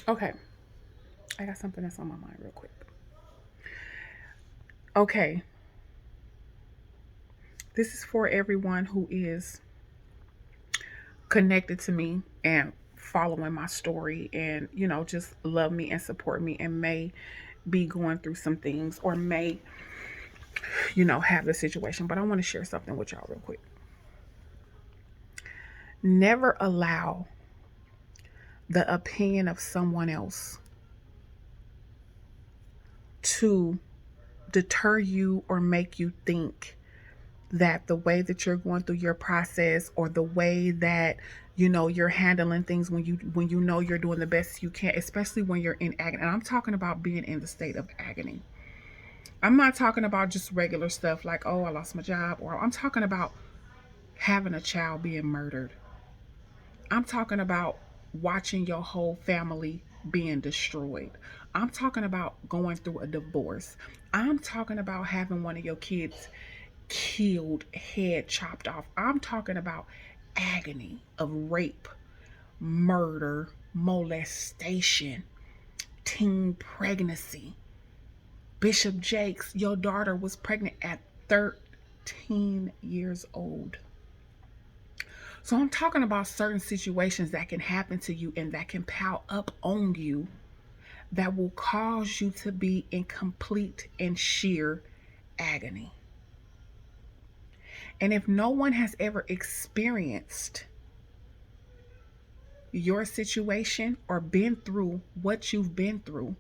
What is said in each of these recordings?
Okay, I got something that's on my mind real quick. Okay, this is for everyone who is connected to me and following my story and, just love me and support me and may be going through some things or may, have the situation. But I want to share something with y'all real quick. Never allow the opinion of someone else to deter you or make you think that the way that you're going through your process or the way that you're handling things when you know you're doing the best you can, especially when you're in agony. And I'm talking about being in the state of agony. I'm not talking about just regular stuff like, oh, I lost my job, or I'm talking about having a child being murdered. I'm talking about watching your whole family being destroyed. I'm talking about going through a divorce. I'm talking about having one of your kids killed, head chopped off. I'm talking about agony of rape, murder, molestation, teen pregnancy. Bishop Jakes, your daughter was pregnant at 13 years old. So I'm talking about certain situations that can happen to you and that can pile up on you that will cause you to be in complete and sheer agony. And if no one has ever experienced your situation or been through what you've been through,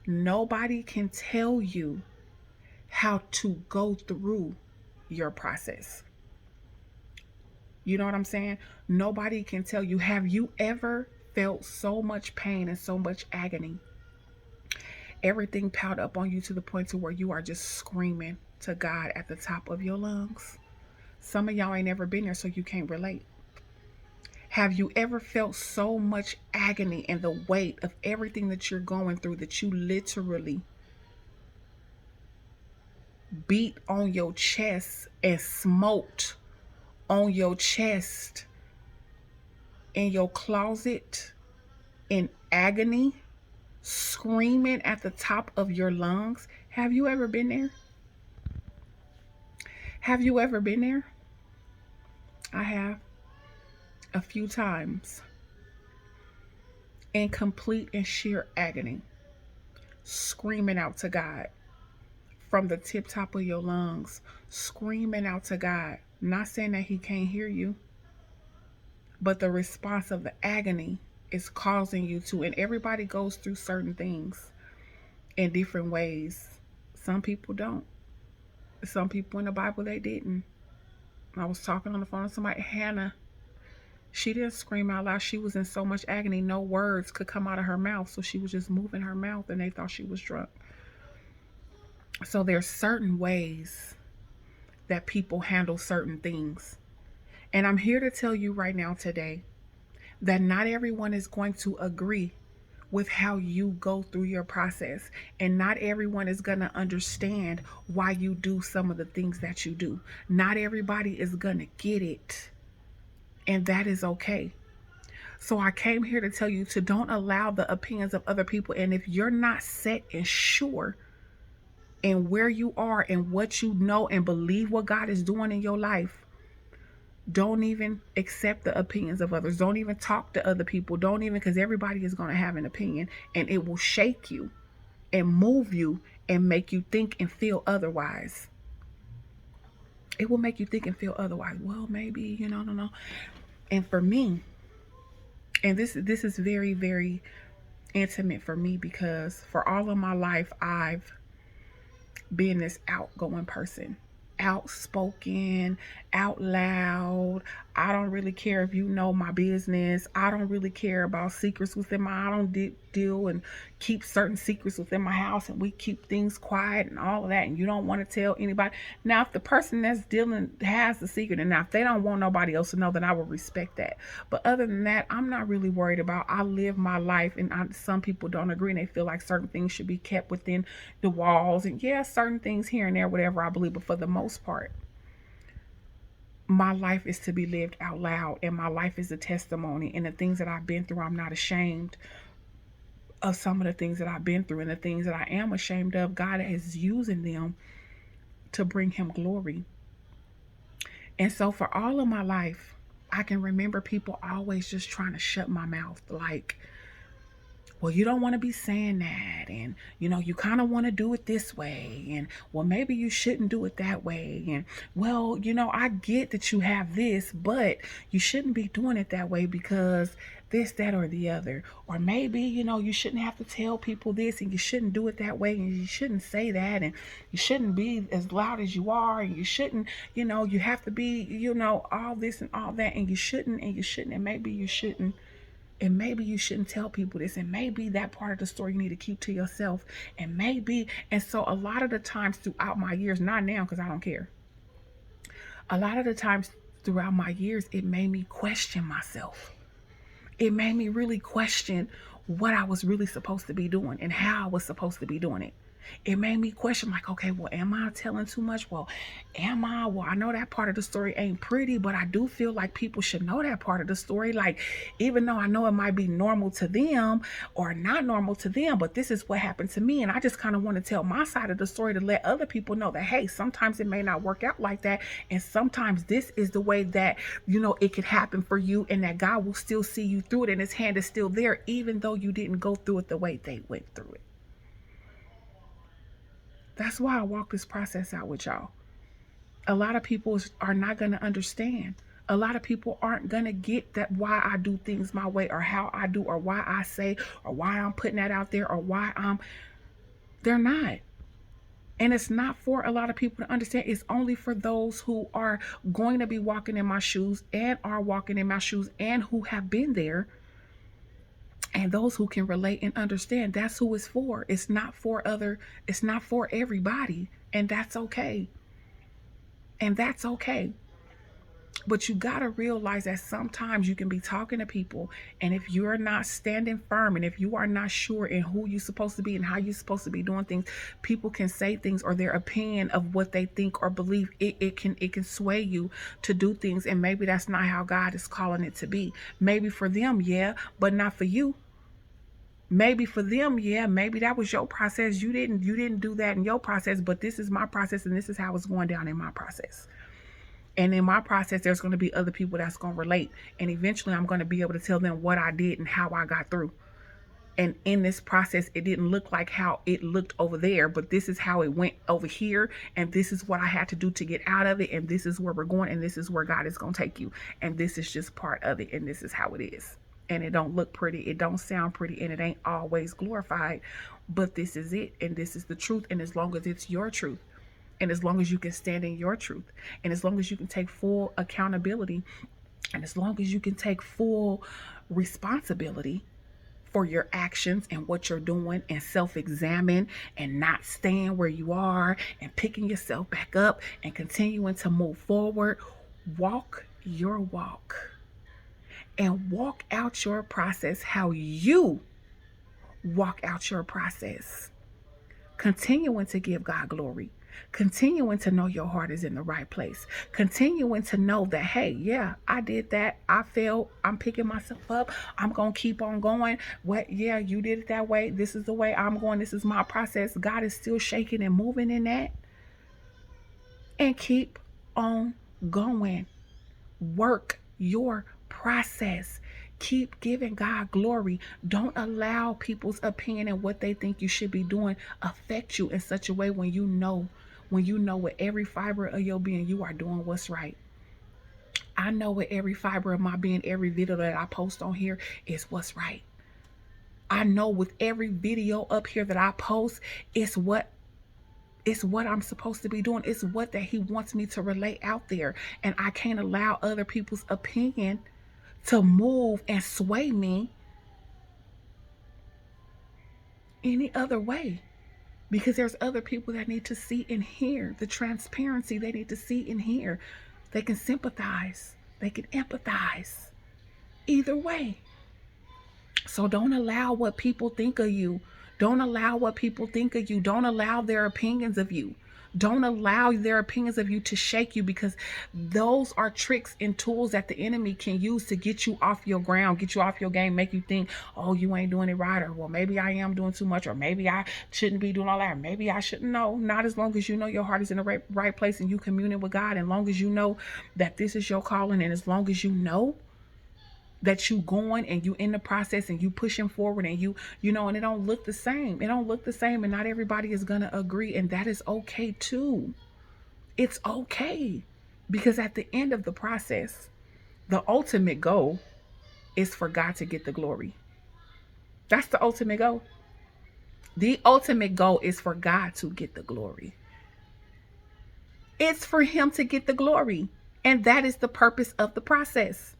nobody can tell you how to go through your process. You know what I'm saying? Nobody can tell you. Have you ever felt so much pain and so much agony? Everything piled up on you to the point to where you are just screaming to God at the top of your lungs. Some of y'all ain't never been there, so you can't relate. Have you ever felt so much agony and the weight of everything that you're going through that you literally beat on your chest and smoked on your chest in your closet in agony, screaming at the top of your lungs? Have you ever been there? Have you ever been there? I have a few times in complete and sheer agony, screaming out to God from the tip top of your lungs, screaming out to God. Not saying that He can't hear you, but the response of the agony is causing you to, and everybody goes through certain things in different ways. Some people don't. Some people in the Bible, they didn't. I was talking on the phone to somebody, Hannah. She didn't scream out loud. She was in so much agony, no words could come out of her mouth. So she was just moving her mouth and they thought she was drunk. So there's certain ways that people handle certain things. And I'm here to tell you right now today that not everyone is going to agree with how you go through your process. And not everyone is going to understand why you do some of the things that you do. Not everybody is going to get it. And that is okay. So I came here to tell you to don't allow the opinions of other people. And if you're not set and sure in where you are and what you know and believe what God is doing in your life, don't even accept the opinions of others. Don't even talk to other people. Don't even, because everybody is going to have an opinion and it will shake you and move you and make you think and feel otherwise. It will make you think and feel otherwise. Well, maybe, no. And for me, and this is very, very intimate for me because for all of my life, I've been this outgoing person, outspoken, out loud. I don't really care if you know my business. I don't really care about secrets within my. I don't deal and keep certain secrets within my house, and we keep things quiet and all of that. And you don't want to tell anybody. Now, if the person that's dealing has the secret, and now if they don't want nobody else to know, then I will respect that. But other than that, I'm not really worried about. I live my life, and some people don't agree, and they feel like certain things should be kept within the walls. And yeah, certain things here and there, whatever I believe. But for the most part, my life is to be lived out loud, and my life is a testimony. And the things that I've been through, I'm not ashamed of some of the things that I've been through and the things that I am ashamed of. God is using them to bring him glory. And so for all of my life, I can remember people always just trying to shut my mouth. Like, well, you don't want to be saying that. And, you kind of want to do it this way. And, well, maybe you shouldn't do it that way. And, well, I get that you have this, but you shouldn't be doing it that way because this, that, or the other. Or maybe, you shouldn't have to tell people this and you shouldn't do it that way. And you shouldn't say that. And you shouldn't be as loud as you are. And you shouldn't, you have to be, all this and all that. And you shouldn't, and you shouldn't. And maybe you shouldn't. And maybe you shouldn't tell people this. And maybe that part of the story you need to keep to yourself. And so a lot of the times throughout my years, not now because I don't care. A lot of the times throughout my years, it made me question myself. It made me really question what I was really supposed to be doing and how I was supposed to be doing it. It made me question, like, okay, well, am I telling too much? Well, I know that part of the story ain't pretty, but I do feel like people should know that part of the story. Like, even though I know it might be normal to them or not normal to them, but this is what happened to me. And I just kind of want to tell my side of the story to let other people know that, hey, sometimes it may not work out like that. And sometimes this is the way that, it could happen for you, and that God will still see you through it. And his hand is still there, even though you didn't go through it the way they went through it. That's why I walk this process out with y'all. A lot of people are not going to understand. A lot of people aren't going to get that why I do things my way, or how I do, or why I say, or why I'm putting that out there, or why they're not. And it's not for a lot of people to understand. It's only for those who are going to be walking in my shoes and are walking in my shoes and who have been there. And those who can relate and understand, that's who it's for. It's not for everybody. And that's okay. And that's okay. But you got to realize that sometimes you can be talking to people, and if you're not standing firm, and if you are not sure in who you're supposed to be and how you're supposed to be doing things, people can say things, or their opinion of what they think or believe, it can sway you to do things. And maybe that's not how God is calling it to be. Maybe for them, yeah, but not for you. Maybe for them, yeah, maybe that was your process. You didn't do that in your process, but this is my process, and this is how it's going down in my process. And in my process, there's going to be other people that's going to relate. And eventually I'm going to be able to tell them what I did and how I got through. And in this process, it didn't look like how it looked over there, but this is how it went over here. And this is what I had to do to get out of it. And this is where we're going. And this is where God is going to take you. And this is just part of it. And this is how it is. And it don't look pretty. It don't sound pretty. And it ain't always glorified. But this is it. And this is the truth. And as long as it's your truth, and as long as you can stand in your truth, and as long as you can take full accountability, and as long as you can take full responsibility for your actions and what you're doing, and self-examine, and not staying where you are, and picking yourself back up and continuing to move forward, walk your walk and walk out your process how you walk out your process, continuing to give God glory, continuing to know your heart is in the right place, continuing to know that, hey, yeah, I did that, I failed, I'm picking myself up, I'm gonna keep on going. What? Yeah, you did it that way, this is the way I'm going, this is my process. God is still shaking and moving in that. And keep on going. Work your process. Keep giving God glory. Don't allow people's opinion and what they think you should be doing affect you in such a way when you know with every fiber of your being you are doing what's right. I know with every fiber of my being, every video that I post on here is what's right. I know with every video up here that I post, it's what I'm supposed to be doing. It's what that he wants me to relate out there. And I can't allow other people's opinion to move and sway me any other way, because there's other people that need to see and hear the transparency. They need to see and hear. They can sympathize, they can empathize either way. So don't allow what people think of you. Don't allow what people think of you. Don't allow their opinions of you. Don't allow their opinions of you to shake you, because those are tricks and tools that the enemy can use to get you off your ground, get you off your game, make you think, oh, you ain't doing it right, or well, maybe I am doing too much, or maybe I shouldn't be doing all that, or maybe I shouldn't. No, not as long as you know your heart is in the right place and you communing with God, and long as you know that this is your calling, and as long as you know that you going and you in the process and you pushing forward, and you know, and it don't look the same. It don't look the same, and not everybody is gonna agree, and that is okay too. It's okay, because at the end of the process, the ultimate goal is for God to get the glory. That's the ultimate goal. The ultimate goal is for God to get the glory. It's for him to get the glory, and that is the purpose of the process.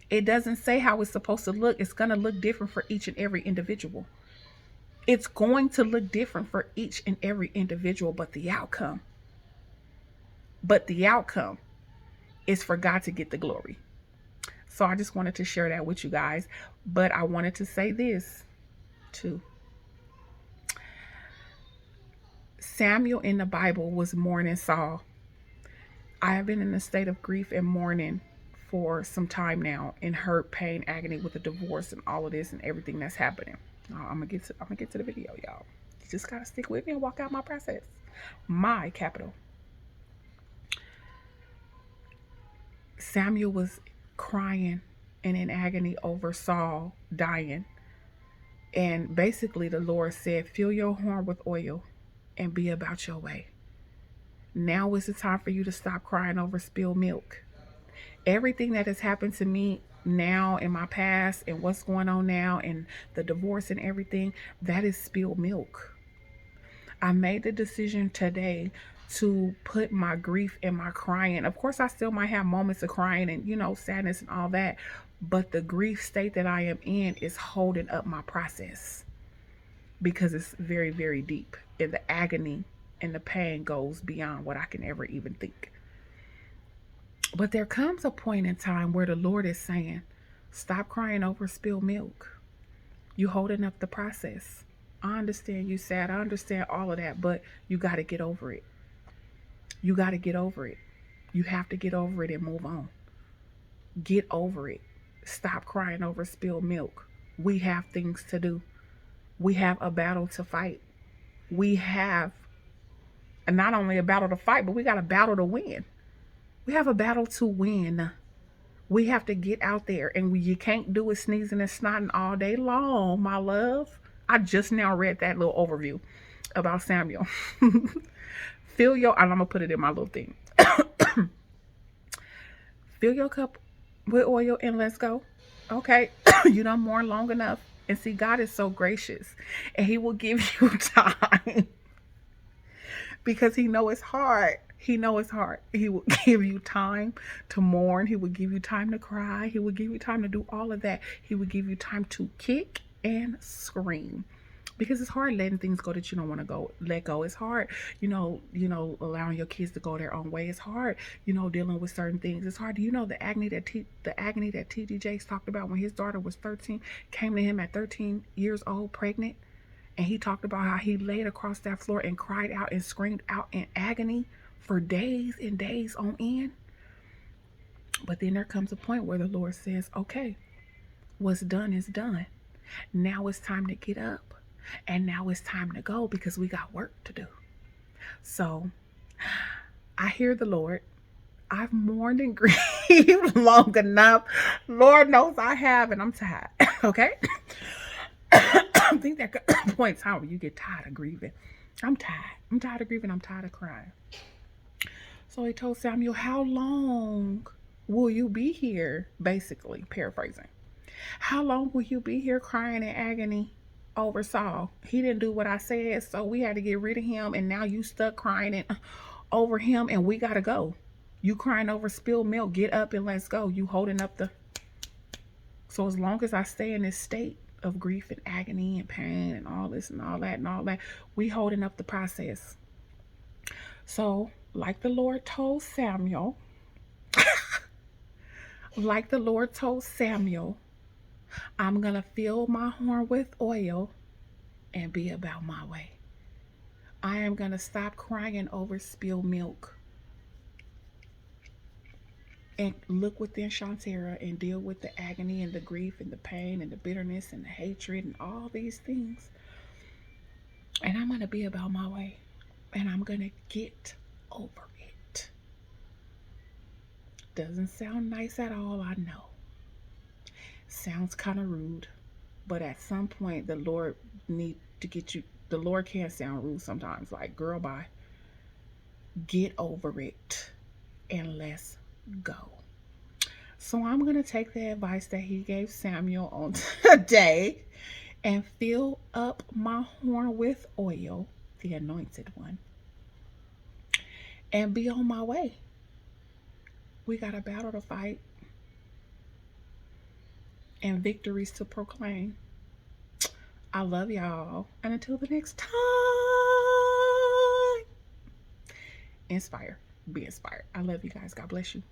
It doesn't say how it's supposed to look. It's going to look different for each and every individual. It's going to look different for each and every individual, but the outcome is for God to get the glory. So I just wanted to share that with you guys. But I wanted to say this too. Samuel in the Bible was mourning Saul. I have been in a state of grief and mourning for some time now, in hurt, pain, agony with the divorce and all of this and everything that's happening. I'm gonna get to the video, y'all. You just gotta stick with me and walk out my process. My capital. Samuel was crying and in agony over Saul dying. And basically the Lord said, fill your horn with oil and be about your way. Now is the time for you to stop crying over spilled milk. Everything that has happened to me now in my past and what's going on now and the divorce and everything, that is spilled milk. I made the decision today to put my grief and my crying. Of course, I still might have moments of crying and, you know, sadness and all that, but the grief state that I am in is holding up my process, because it's very, very deep, and the agony and the pain goes beyond what I can ever even think. But there comes a point in time where the Lord is saying, stop crying over spilled milk. You holding up the process. I understand you sad. I understand all of that, but you got to get over it. You got to get over it. You have to get over it and move on. Get over it. Stop crying over spilled milk. We have things to do. We have a battle to fight. We have not only a battle to fight, but we got a battle to win. We have a battle to win. We have to get out there, and you can't do it sneezing and snotting all day long, my love. I just now read that little overview about Samuel. Fill your, and I'm going to put it in my little thing. Fill your cup with oil and let's go. Okay. You done mourn long enough. And see, God is so gracious, and he will give you time because he know it's hard. He know it's hard. He will give you time to mourn. He will give you time to cry. He will give you time to do all of that. He will give you time to kick and scream, because it's hard letting things go that you don't want to let go. It's hard, allowing your kids to go their own way. It's hard, dealing with certain things. It's hard. The agony that TD Jakes talked about when his daughter was 13, came to him at 13 years old, pregnant, and he talked about how he laid across that floor and cried out and screamed out in agony for days and days on end. But then there comes a point where the Lord says, okay, what's done is done. Now it's time to get up. And now it's time to go, because we got work to do. So I hear the Lord. I've mourned and grieved long enough. Lord knows I have, and I'm tired. Okay? I think that point in time where you get tired of grieving. I'm tired. I'm tired of grieving. I'm tired of crying. So he told Samuel, how long will you be here? Basically, paraphrasing. How long will you be here crying in agony over Saul? He didn't do what I said, so we had to get rid of him, and now you stuck crying over him, and we gotta go. You crying over spilled milk. Get up and let's go. You holding up the... So as long as I stay in this state of grief and agony and pain and all this and all that, we holding up the process. So like the Lord told Samuel, I'm going to fill my horn with oil and be about my way. I am going to stop crying over spilled milk and look within Shantara and deal with the agony and the grief and the pain and the bitterness and the hatred and all these things. And I'm going to be about my way. And I'm going to get over it. Doesn't sound nice at all, I know. Sounds kind of rude. But at some point, the Lord need to get you. The Lord can sound rude sometimes. Like, girl, bye. Get over it. And let's go. So I'm going to take the advice that he gave Samuel on today and fill up my horn with oil, the anointed one, and be on my way. We got a battle to fight and victories to proclaim. I love y'all. And until the next time, inspire. Be inspired. I love you guys. God bless you.